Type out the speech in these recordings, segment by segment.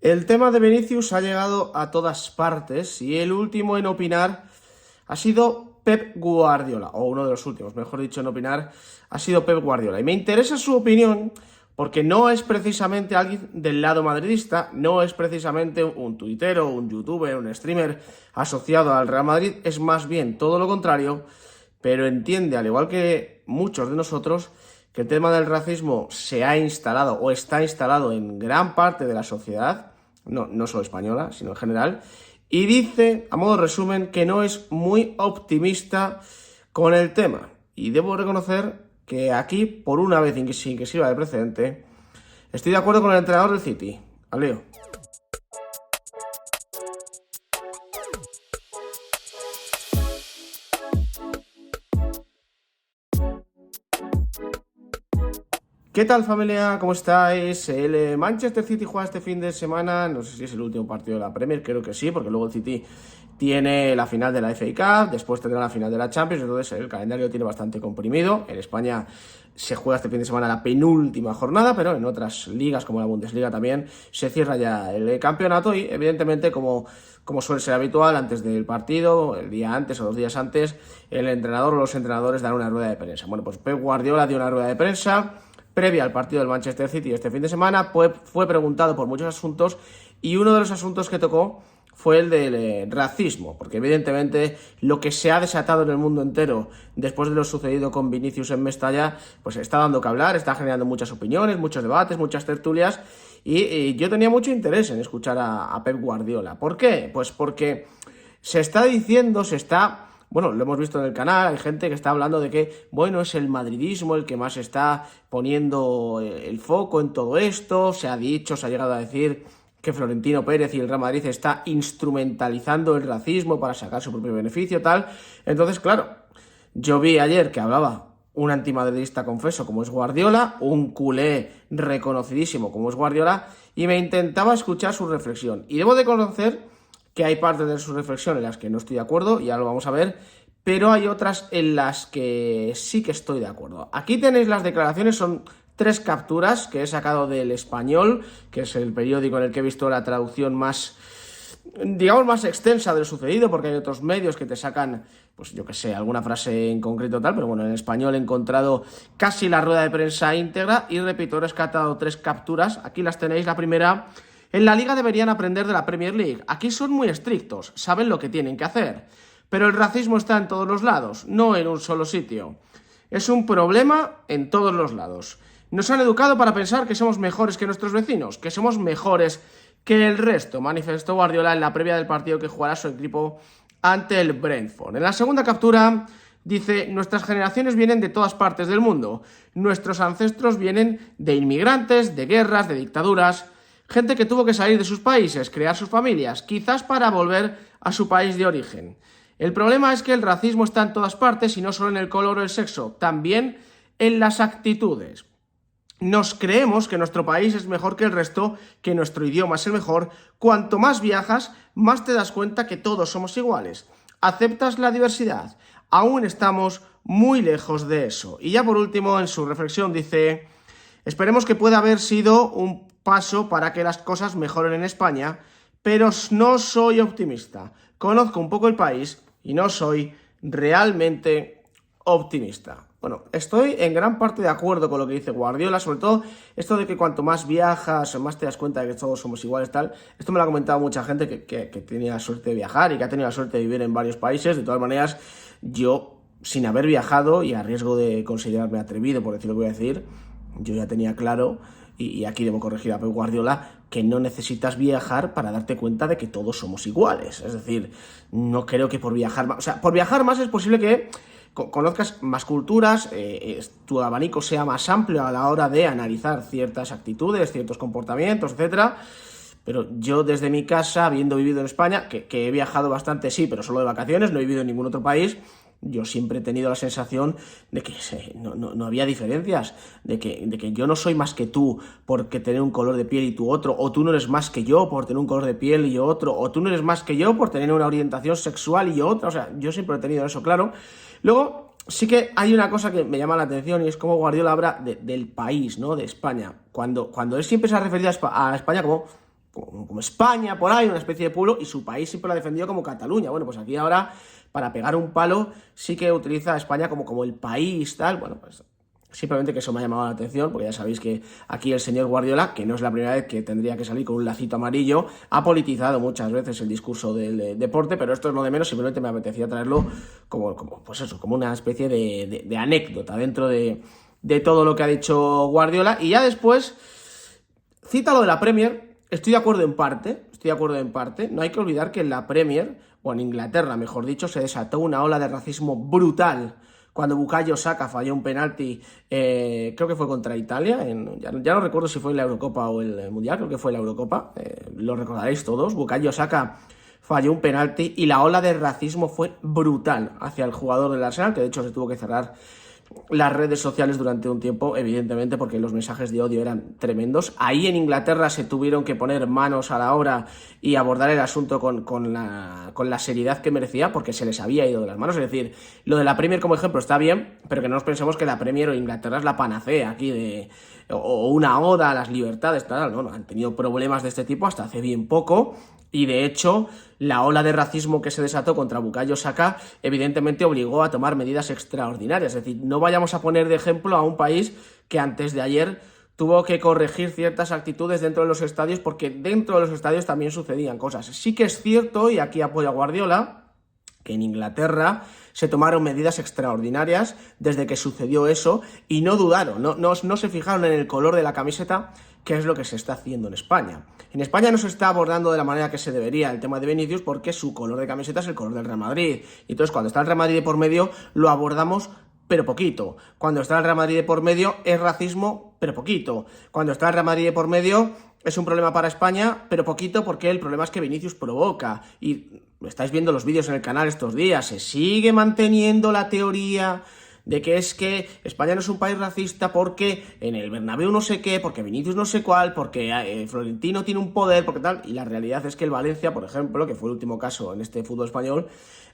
El tema de Vinicius ha llegado a todas partes y el último en opinar ha sido Pep Guardiola, o uno de los últimos, mejor dicho, en opinar ha sido Pep Guardiola. Y me interesa su opinión porque no es precisamente alguien del lado madridista, no es precisamente un tuitero, un youtuber, un streamer asociado al Real Madrid, es más bien todo lo contrario, pero entiende, al igual que muchos de nosotros, que el tema del racismo se ha instalado o está instalado en gran parte de la sociedad, no solo española, sino en general, y dice, a modo de resumen, que no es muy optimista con el tema. Y debo reconocer que aquí, por una vez sin que sirva de precedente, estoy de acuerdo con el entrenador del City, a Leo. ¿Qué tal, familia? ¿Cómo estáis? El Manchester City juega este fin de semana, no sé si es el último partido de la Premier, creo que sí, porque luego el City tiene la final de la FA Cup, después tendrá la final de la Champions, entonces el calendario tiene bastante comprimido. En España se juega este fin de semana la penúltima jornada, pero en otras ligas como la Bundesliga también se cierra ya el campeonato y evidentemente como suele ser habitual, antes del partido, el día antes o 2 días antes, el entrenador o los entrenadores dan una rueda de prensa. Bueno, pues Pep Guardiola dio una rueda de prensa previa al partido del Manchester City este fin de semana, fue preguntado por muchos asuntos y uno de los asuntos que tocó fue el del racismo, porque evidentemente lo que se ha desatado en el mundo entero después de lo sucedido con Vinicius en Mestalla, pues está dando que hablar, está generando muchas opiniones, muchos debates, muchas tertulias y yo tenía mucho interés en escuchar a Pep Guardiola. ¿Por qué? Pues porque se está diciendo, bueno, lo hemos visto en el canal, hay gente que está hablando de que, bueno, es el madridismo el que más está poniendo el foco en todo esto, se ha llegado a decir que Florentino Pérez y el Real Madrid está instrumentalizando el racismo para sacar su propio beneficio, tal. Entonces, claro, yo vi ayer que hablaba un antimadridista confeso como es Guardiola, un culé reconocidísimo como es Guardiola, y me intentaba escuchar su reflexión. Y debo de conocer que hay partes de su reflexión en las que no estoy de acuerdo, ya lo vamos a ver, pero hay otras en las que sí que estoy de acuerdo. Aquí tenéis las declaraciones, son 3 capturas que he sacado del Español, que es el periódico en el que he visto la traducción más, digamos, más extensa de lo sucedido, porque hay otros medios que te sacan, pues yo que sé, alguna frase en concreto tal, pero bueno, en Español he encontrado casi la rueda de prensa íntegra y repito, he rescatado 3 capturas, aquí las tenéis. La primera: en la Liga deberían aprender de la Premier League. Aquí son muy estrictos, saben lo que tienen que hacer. Pero el racismo está en todos los lados, no en un solo sitio. Es un problema en todos los lados. Nos han educado para pensar que somos mejores que nuestros vecinos, que somos mejores que el resto, manifestó Guardiola en la previa del partido que jugará su equipo ante el Brentford. En la segunda captura dice: nuestras generaciones vienen de todas partes del mundo. Nuestros ancestros vienen de inmigrantes, de guerras, de dictaduras. Gente que tuvo que salir de sus países, crear sus familias, quizás para volver a su país de origen. El problema es que el racismo está en todas partes y no solo en el color o el sexo, también en las actitudes. Nos creemos que nuestro país es mejor que el resto, que nuestro idioma es el mejor. Cuanto más viajas, más te das cuenta que todos somos iguales. Aceptas la diversidad. Aún estamos muy lejos de eso. Y ya por último, en su reflexión dice: esperemos que pueda haber sido un paso para que las cosas mejoren en España, pero no soy optimista. Conozco un poco el país y no soy realmente optimista. Bueno, estoy en gran parte de acuerdo con lo que dice Guardiola, sobre todo esto de que cuanto más viajas, más te das cuenta de que todos somos iguales, tal. Esto me lo ha comentado mucha gente que tenía la suerte de viajar y que ha tenido la suerte de vivir en varios países. De todas maneras, yo, sin haber viajado y a riesgo de considerarme atrevido por decir lo que voy a decir, yo ya tenía claro, y aquí debo corregir a Pep Guardiola, que no necesitas viajar para darte cuenta de que todos somos iguales. Es decir, no creo que por viajar más, o sea, por viajar más es posible que conozcas más culturas, tu abanico sea más amplio a la hora de analizar ciertas actitudes, ciertos comportamientos, etcétera. Pero yo desde mi casa, habiendo vivido en España, que he viajado bastante, sí, pero solo de vacaciones, no he vivido en ningún otro país, yo siempre he tenido la sensación de que no había diferencias, de que yo no soy más que tú porque tener un color de piel y tú otro, o tú no eres más que yo por tener un color de piel y yo otro, o tú no eres más que yo por tener una orientación sexual y yo otra. O sea, yo siempre he tenido eso claro. Luego, sí que hay una cosa que me llama la atención y es cómo Guardiola habla del país, ¿no? De España. Cuando él siempre se ha referido a España como como España, por ahí, una especie de pueblo, y su país siempre lo ha defendido como Cataluña. Bueno, pues aquí ahora, para pegar un palo, sí que utiliza a España como el país, tal. Bueno, pues simplemente que eso me ha llamado la atención, porque ya sabéis que aquí el señor Guardiola, que no es la primera vez que tendría que salir con un lacito amarillo, ha politizado muchas veces el discurso del deporte, pero esto es lo de menos, simplemente me apetecía traerlo pues eso, como una especie de anécdota dentro de todo lo que ha dicho Guardiola. Y ya después cita lo de la Premier. Estoy de acuerdo en parte. No hay que olvidar que en la Premier, o en Inglaterra, mejor dicho, se desató una ola de racismo brutal cuando Bukayo Saka falló un penalti, creo que fue contra Italia, ya no recuerdo si fue en la Eurocopa o el Mundial, creo que fue la Eurocopa, lo recordaréis todos. Bukayo Saka falló un penalti y la ola de racismo fue brutal hacia el jugador del Arsenal, que de hecho se tuvo que cerrar las redes sociales durante un tiempo, evidentemente, porque los mensajes de odio eran tremendos. Ahí en Inglaterra se tuvieron que poner manos a la obra y abordar el asunto con la seriedad que merecía, porque se les había ido de las manos. Es decir, lo de la Premier como ejemplo está bien, pero que no nos pensemos que la Premier o Inglaterra es la panacea aquí o una oda a las libertades, tal. No, han tenido problemas de este tipo hasta hace bien poco. Y de hecho, la ola de racismo que se desató contra Bukayo Saka evidentemente obligó a tomar medidas extraordinarias. Es decir, no vayamos a poner de ejemplo a un país que antes de ayer tuvo que corregir ciertas actitudes dentro de los estadios, porque dentro de los estadios también sucedían cosas. Sí que es cierto, y aquí apoyo a Guardiola, que en Inglaterra se tomaron medidas extraordinarias desde que sucedió eso y no dudaron, no se fijaron en el color de la camiseta, que es lo que se está haciendo en España. En España no se está abordando de la manera que se debería el tema de Vinicius, porque su color de camiseta es el color del Real Madrid. Y entonces cuando está el Real Madrid de por medio lo abordamos, pero poquito. Cuando está el Real Madrid de por medio es racismo, pero poquito. Cuando está el Real Madrid de por medio es un problema para España, pero poquito, porque el problema es que Vinicius provoca. Y estáis viendo los vídeos en el canal estos días, se sigue manteniendo la teoría de que es que España no es un país racista porque en el Bernabéu no sé qué, porque Vinicius no sé cuál, porque Florentino tiene un poder, porque tal. Y la realidad es que el Valencia, por ejemplo, que fue el último caso en este fútbol español,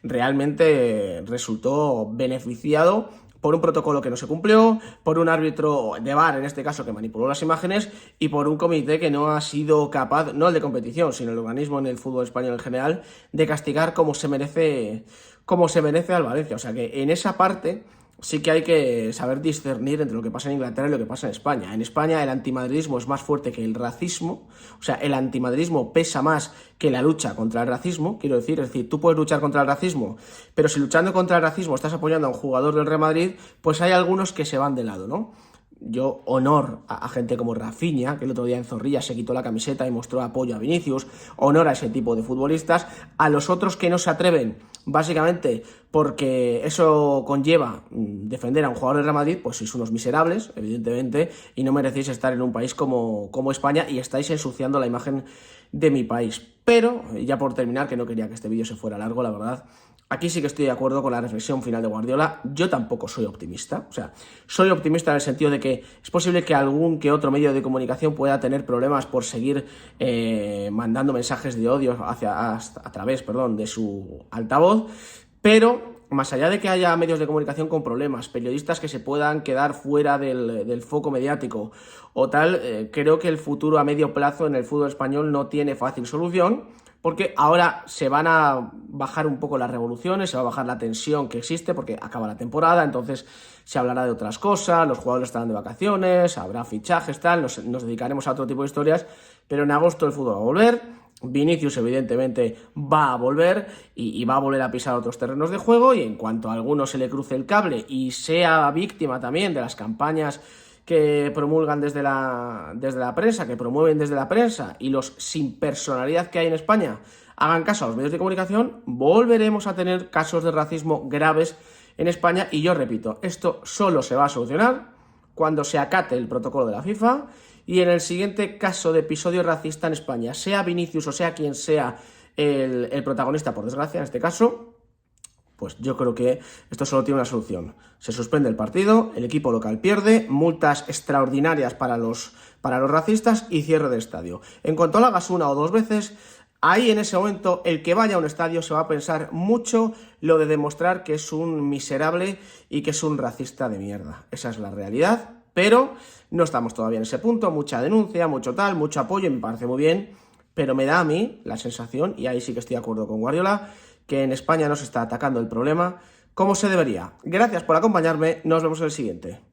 realmente resultó beneficiado por un protocolo que no se cumplió, por un árbitro de VAR, en este caso, que manipuló las imágenes, y por un comité que no ha sido capaz, no el de competición, sino el organismo en el fútbol español en general, de castigar como se merece al Valencia. O sea que en esa parte sí que hay que saber discernir entre lo que pasa en Inglaterra y lo que pasa en España. En España el antimadridismo es más fuerte que el racismo, o sea, el antimadridismo pesa más que la lucha contra el racismo, quiero decir, es decir, tú puedes luchar contra el racismo, pero si luchando contra el racismo estás apoyando a un jugador del Real Madrid, pues hay algunos que se van de lado, ¿no? Yo honor a gente como Rafinha, que el otro día en Zorrilla se quitó la camiseta y mostró apoyo a Vinicius, honor a ese tipo de futbolistas. A los otros que no se atreven, básicamente porque eso conlleva defender a un jugador del Real Madrid, pues sois unos miserables, evidentemente, y no merecéis estar en un país como España y estáis ensuciando la imagen de mi país. Pero, ya por terminar, que no quería que este vídeo se fuera largo, la verdad, aquí sí que estoy de acuerdo con la reflexión final de Guardiola. Yo tampoco soy optimista. O sea, soy optimista en el sentido de que es posible que algún que otro medio de comunicación pueda tener problemas por seguir mandando mensajes de odio a través de su altavoz. Pero, más allá de que haya medios de comunicación con problemas, periodistas que se puedan quedar fuera del foco mediático o tal, creo que el futuro a medio plazo en el fútbol español no tiene fácil solución, porque ahora se van a bajar un poco las revoluciones, se va a bajar la tensión que existe porque acaba la temporada, entonces se hablará de otras cosas, los jugadores estarán de vacaciones, habrá fichajes, tal, nos dedicaremos a otro tipo de historias, pero en agosto el fútbol va a volver. Vinicius evidentemente va a volver y va a volver a pisar otros terrenos de juego, y en cuanto a alguno se le cruce el cable y sea víctima también de las campañas que promulgan desde la prensa, que promueven desde la prensa, y los sin personalidad que hay en España hagan caso a los medios de comunicación, volveremos a tener casos de racismo graves en España. Y yo repito, esto solo se va a solucionar cuando se acate el protocolo de la FIFA y en el siguiente caso de episodio racista en España, sea Vinicius o sea quien sea el protagonista, por desgracia en este caso, pues yo creo que esto solo tiene una solución. Se suspende el partido, el equipo local pierde, multas extraordinarias para los racistas y cierre del estadio. En cuanto lo hagas una o dos veces, ahí en ese momento el que vaya a un estadio se va a pensar mucho lo de demostrar que es un miserable y que es un racista de mierda. Esa es la realidad, pero no estamos todavía en ese punto. Mucha denuncia, mucho tal, mucho apoyo, y me parece muy bien pero me da a mí la sensación, y ahí sí que estoy de acuerdo con Guardiola, que en España no se está atacando el problema como se debería. Gracias por acompañarme, nos vemos en el siguiente.